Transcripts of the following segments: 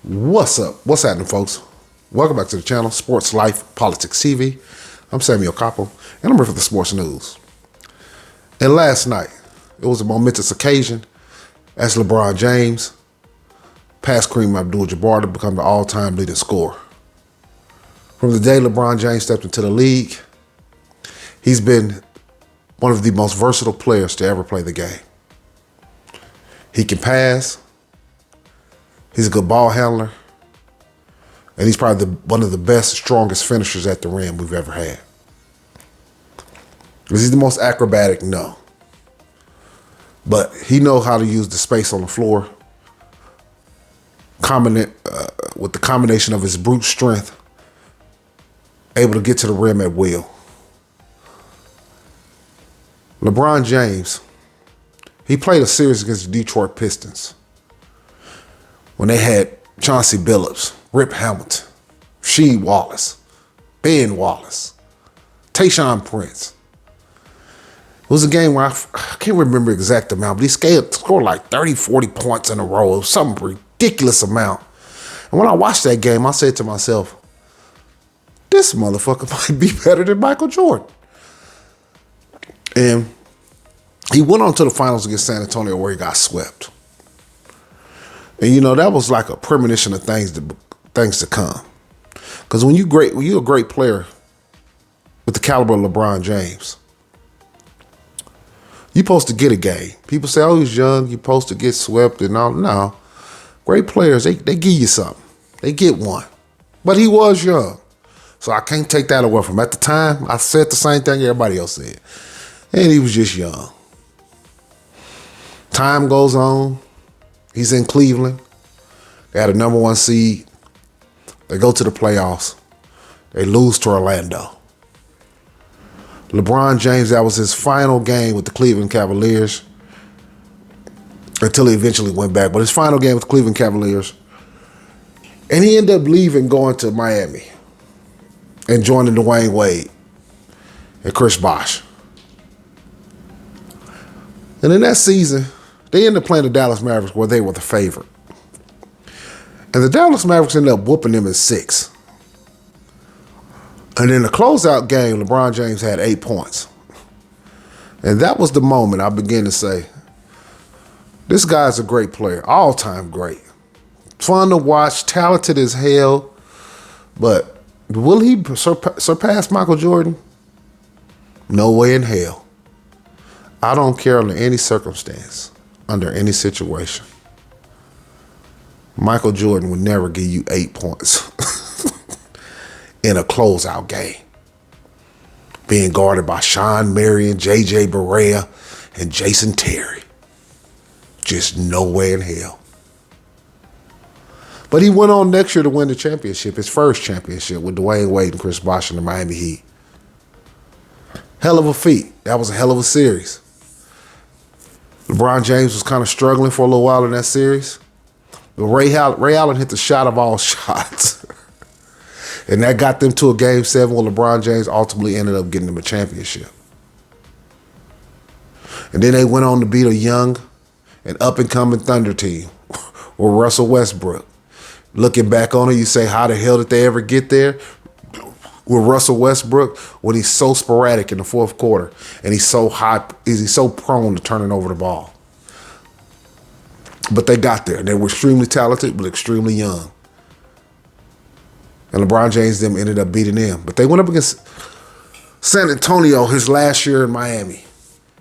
What's up? What's happening, folks? Welcome back to the channel, Sports Life Politics TV. I'm Samuel Koppel, and I'm here for the sports news. And last night, it was a momentous occasion as LeBron James passed Kareem Abdul-Jabbar to become the all-time leading scorer. From the day LeBron James stepped into the league, he's been one of the most versatile players to ever play the game. He can pass. He's a good ball handler. And he's probably one of the best, strongest finishers at the rim we've ever had. Is he the most acrobatic? No. But he knows how to use the space on the floor with the combination of his brute strength, able to get to the rim at will. LeBron James, he played a series against the Detroit Pistons when they had Chauncey Billups, Rip Hamilton, Rasheed Wallace, Ben Wallace, Tayshaun Prince. It was a game where I can't remember the exact amount, but he scored like 30, 40 points in a row. It was some ridiculous amount. And when I watched that game, I said to myself, this motherfucker might be better than Michael Jordan. And he went on to the finals against San Antonio where he got swept. And you know, that was like a premonition of things to come. Because when you're a great player with the caliber of LeBron James, you're supposed to get a game. People say, oh, he's young, you're supposed to get swept and all. No. Great players, they give you something. They get one. But he was young. So I can't take that away from him. At the time, I said the same thing everybody else said. And he was just young. Time goes on. He's in Cleveland. They had a number one seed. They go to the playoffs. They lose to Orlando. LeBron James, that was his final game with the Cleveland Cavaliers until he eventually went back. But his final game with the Cleveland Cavaliers. And he ended up leaving, going to Miami and joining Dwayne Wade and Chris Bosh. And in that season, they ended up playing the Dallas Mavericks where they were the favorite. And the Dallas Mavericks ended up whooping them in 6. And in the closeout game, LeBron James had 8 points. And that was the moment I began to say, this guy's a great player, all-time great. Fun to watch, talented as hell. But will he surpass Michael Jordan? No way in hell. I don't care under any circumstance, under any situation. Michael Jordan would never give you 8 points in a closeout game, being guarded by Sean Marion, J.J. Barea, and Jason Terry. Just no way in hell. But he went on next year to win the championship, his first championship with Dwayne Wade and Chris Bosh and the Miami Heat. Hell of a feat. That was a hell of a series. LeBron James was kind of struggling for a little while in that series. But Ray Allen hit the shot of all shots. And that got them to a Game 7 where LeBron James ultimately ended up getting them a championship. And then they went on to beat a young and up-and-coming Thunder team with Russell Westbrook. Looking back on it, you say, how the hell did they ever get there? With Russell Westbrook, when he's so sporadic in the fourth quarter and he's so prone to turning over the ball. But they got there. They were extremely talented, but extremely young. And LeBron James them ended up beating them. But they went up against San Antonio his last year in Miami,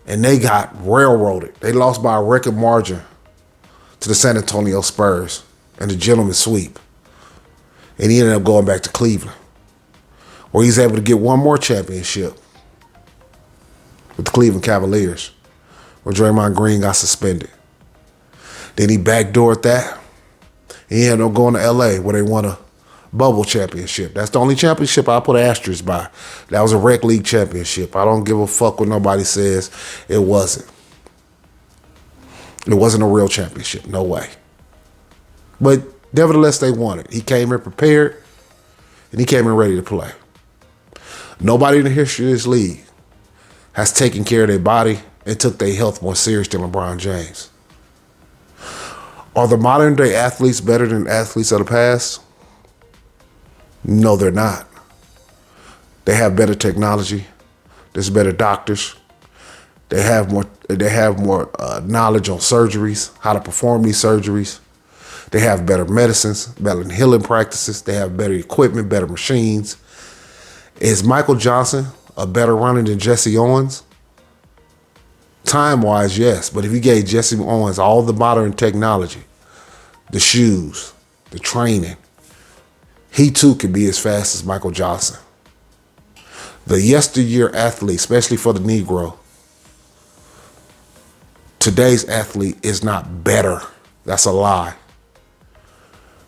and they got railroaded. They lost by a record margin to the San Antonio Spurs and the gentleman's sweep. And he ended up going back to Cleveland, where he's able to get one more championship with the Cleveland Cavaliers, where Draymond Green got suspended. Then he backdoored that. He ended up going to L.A., where they won a bubble championship. That's the only championship I put an asterisk by. That was a rec league championship. I don't give a fuck what nobody says. It wasn't. It wasn't a real championship. No way. But nevertheless, they won it. He came in prepared, and he came in ready to play. Nobody in the history of this league has taken care of their body and took their health more serious than LeBron James. Are the modern day athletes better than athletes of the past? No, they're not. They have better technology. There's better doctors. They have more knowledge on surgeries, how to perform these surgeries. They have better medicines, better healing practices. They have better equipment, better machines. Is Michael Johnson a better runner than Jesse Owens? Time-wise, yes. But if you gave Jesse Owens all the modern technology, the shoes, the training, he too could be as fast as Michael Johnson. The yesteryear athlete, especially for the Negro, today's athlete is not better. That's a lie.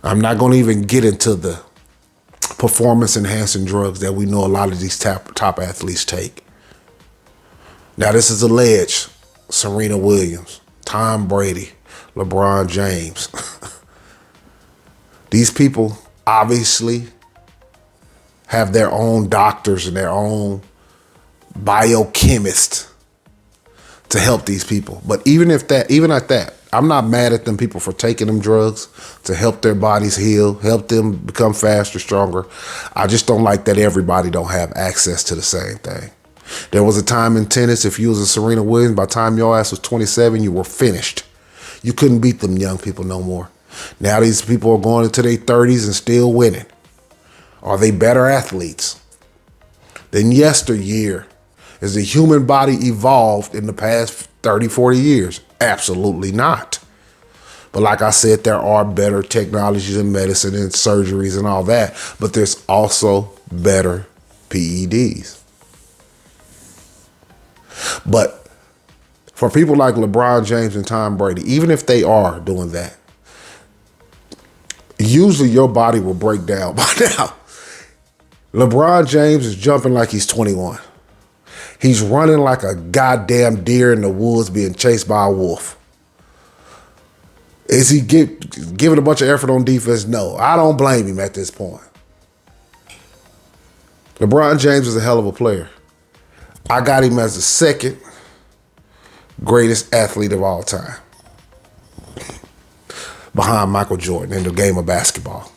I'm not going to even get into the performance-enhancing drugs that we know a lot of these top athletes take. Now, this is alleged. Serena Williams, Tom Brady, LeBron James. These people obviously have their own doctors and their own biochemists to help these people. But even at that, I'm not mad at them people for taking them drugs to help their bodies heal, help them become faster, stronger. I just don't like that everybody don't have access to the same thing. There was a time in tennis, if you was a Serena Williams, by the time your ass was 27, you were finished. You couldn't beat them young people no more. Now these people are going into their 30s and still winning. Are they better athletes than yesteryear? Has the human body evolved in the past 30, 40 years? Absolutely not. But like I said, there are better technologies in medicine and surgeries and all that. But there's also better PEDs. But for people like LeBron James and Tom Brady, even if they are doing that, usually your body will break down by now. LeBron James is jumping like he's 21. He's running like a goddamn deer in the woods being chased by a wolf. Is he giving a bunch of effort on defense? No, I don't blame him at this point. LeBron James is a hell of a player. I got him as the second greatest athlete of all time, behind Michael Jordan in the game of basketball.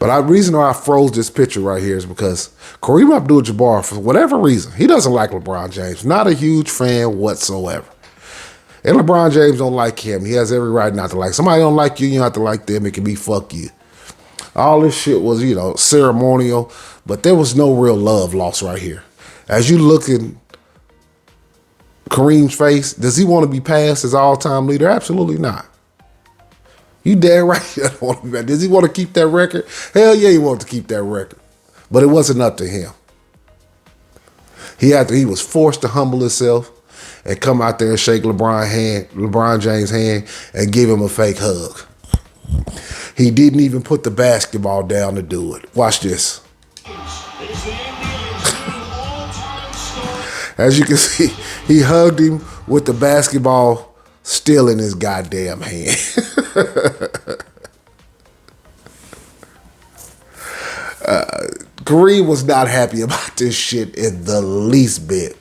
But the reason why I froze this picture right here is because Kareem Abdul-Jabbar, for whatever reason, he doesn't like LeBron James. Not a huge fan whatsoever. And LeBron James don't like him. He has every right not to like. Somebody don't like you, you don't have to like them. It can be fuck you. All this shit was, ceremonial, but there was no real love lost right here. As you look in Kareem's face, does he want to be passed as all-time leader? Absolutely not. You damn right he doesn't want to be passed. Does he want to keep that record? Hell yeah, he wanted to keep that record. But it wasn't up to him. He was forced to humble himself and come out there and shake LeBron James' hand and give him a fake hug. He didn't even put the basketball down to do it. Watch this. As you can see, he hugged him with the basketball still in his goddamn hand. Kareem was not happy about this shit in the least bit.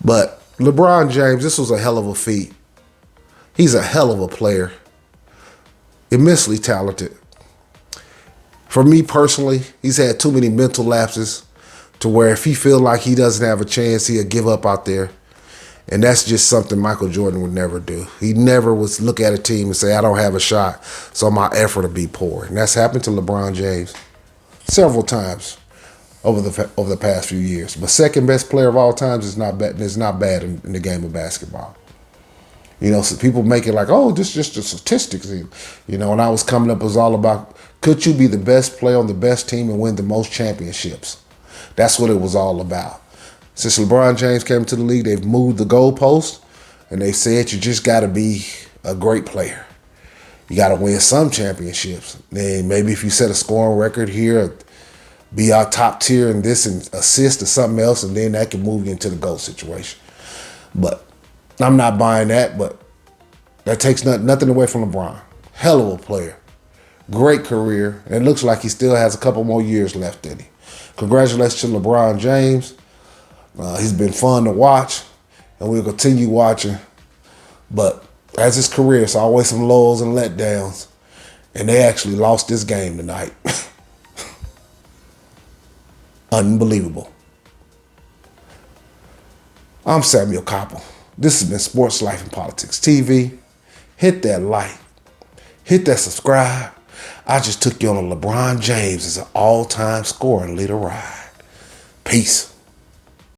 But LeBron James, this was a hell of a feat. He's a hell of a player. Immensely talented. For me personally, he's had too many mental lapses to where if he feel like he doesn't have a chance, he'll give up out there. And that's just something Michael Jordan would never do. He never would look at a team and say, I don't have a shot, so my effort will be poor. And that's happened to LeBron James several times over the past few years. But second best player of all times is not bad in the game of basketball. So people make it like, oh, this is just the statistics. When I was coming up, it was all about, could you be the best player on the best team and win the most championships? That's what it was all about. Since LeBron James came to the league, they've moved the goalpost, and they said you just got to be a great player. You got to win some championships. Then maybe if you set a scoring record here, be our top tier in this and assist or something else, and then that can move you into the GOAT situation. But I'm not buying that, but that takes nothing away from LeBron. Hell of a player. Great career. And it looks like he still has a couple more years left in him. Congratulations to LeBron James. He's been fun to watch. and we'll continue watching. But as his career, it's always some lulls and letdowns. And they actually lost this game tonight. Unbelievable. I'm Samuel Koppel. This has been Sports Life and Politics TV. Hit that like. Hit that subscribe. I just took you on a LeBron James as an all-time scoring leader ride. Peace.